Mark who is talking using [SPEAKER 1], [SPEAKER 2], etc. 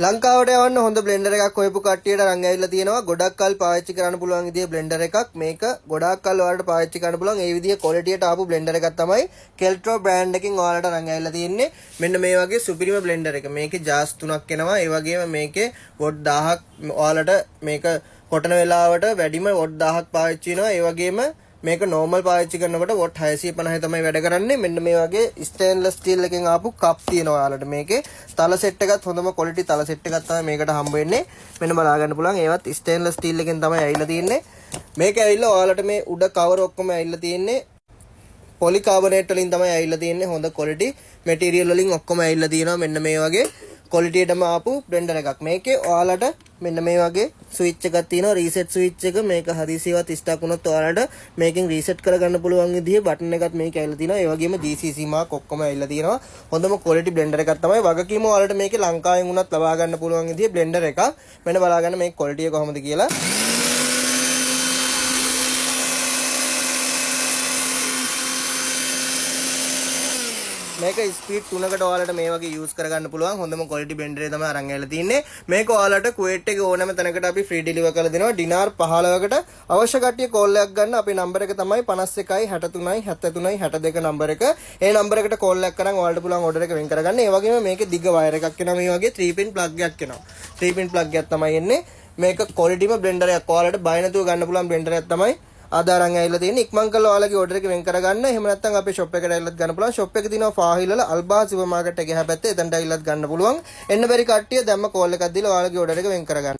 [SPEAKER 1] ලංකාවට යවන්න හොඳ බ්ලෙන්ඩර් එකක් හොයපු කට්ටියට අරන් ඇවිල්ලා තියෙනවා. ගොඩක් කල් පාවිච්චි කරන්න පුළුවන් විදිහේ බ්ලෙන්ඩර් එකක්. මේක ගොඩක් කල් ඔයාලට පාවිච්චි කරන්න පුළුවන් ඒ විදිහේ ක්වොලිටියට ආපු බ්ලෙන්ඩර් එකක් තමයි Keltro brand එකකින් ඔයාලට අරන් ඇවිල්ලා තියෙන්නේ. මෙන්න මේ වගේ සුපිරිම බ්ලෙන්ඩර් එක. මේකේ ජාස් 3ක් එනවා. ඒ වගේම මේකේ වොට් 1000ක් ඔයාලට මේක කොටන වෙලාවට වැඩිම වොට් 1000ක් පාවිච්චි වෙනවා. ඒ වගේම මේක normal පාවිච්චි කරනකොට watt 650 තමයි වැඩ කරන්නේ. මෙන්න මේ වගේ stainless steel එකෙන් ආපු කප් තියෙනවා ඔයාලට. මේකේ තල සෙට් එකත් හොඳම quality තල සෙට් එකක් තමයි මේකට හම්බ වෙන්නේ. මෙන්න බලා ගන්න පුළුවන්. ඒවත් stainless steel එකෙන් තමයි ඇවිල්ලා තියෙන්නේ. මේක ඇවිල්ලා ඔයාලට මේ උඩ cover ඔක්කොම ඇවිල්ලා තියෙන්නේ polycarbonate වලින් තමයි ඇවිල්ලා තියෙන්නේ. හොඳ quality material වලින් ඔක්කොම ඇවිල්ලා තියෙනවා. මෙන්න මේ වගේ quality එකටම ආපු blender එකක්. මේකේ ඔයාලට මෙන්න මේ වගේ ස්විච් එකක් තියෙනවා. රීසෙට් ස්විච් එක. මේක හදිසියවත් ස්ටක් වුණොත් ඔයාලට මේකෙන් රීසෙට් කරගන්න පුළුවන් විදිහේ බටන් එකක් මේක ඇවිල්ලා තියෙනවා. ඒ වගේම GCC මාක් ඔක්කොම ඇවිල්ලා තියෙනවා. හොඳම quality blender එකක් තමයි. වගකීම ඔයාලට මේකේ ලංකාවෙන් වුණත් ලබා ගන්න පුළුවන් විදිහේ blender එකක්. මෙන්න බලා ගන්න මේක quality එක කොහොමද කියලා. මේක ස්පීඩ් 3කට ඔයාලට මේ වගේ යූස් කරගන්න පුළුවන්. හොඳම quality blender එක තමයි අරන් ඇවිල්ලා තින්නේ. මේක ඔයාලට කුවේට් එකේ ඕනෑම තැනකට අපි ෆ්‍රී ඩෙලිවර් කරලා දෙනවා. ඩිනාර් 15කට අවශ්‍ය කට්ටිය කෝල් එකක් ගන්න. අපේ නම්බර එක තමයි 51 63 73 62 නම්බර එක. ඒ නම්බර එකට කෝල් එකක් කරන් ඔයාලට පුළුවන් ඕඩර් එක වෙන් කරගන්න. ඒ වගේම මේකේ දිග වයර් එකක් එනවා. මේ වගේ 3 pin plug එකක් එනවා. 3 pin plug එකක් තමයි එන්නේ. මේක qualityම blender එකක්. ඔයාලට බය නැතුව ගන්න පුළුවන් blender එකක් තමයි ආදාරන් ඇවිල්ලා තියෙන්නේ. ඉක්මන් කරලා ඔයාලගේ ඕඩර් එක වෙන් කරගන්න. එහෙම නැත්නම් අපේ shop එකට ඇවිල්ලාත් ගන්න පුළුවන්. shop එකේ තියෙනවා ෆාහිල් වල අල්බා සුපර් මාකට් එකේ හැපැත්තේ එතනට ඇවිල්ලාත් ගන්න පුළුවන්. එන්න බැරි කට්ටිය දැම්ම කෝල් එකක් දීලා ඔයාලගේ ඕඩර් එක වෙන් කරගන්න.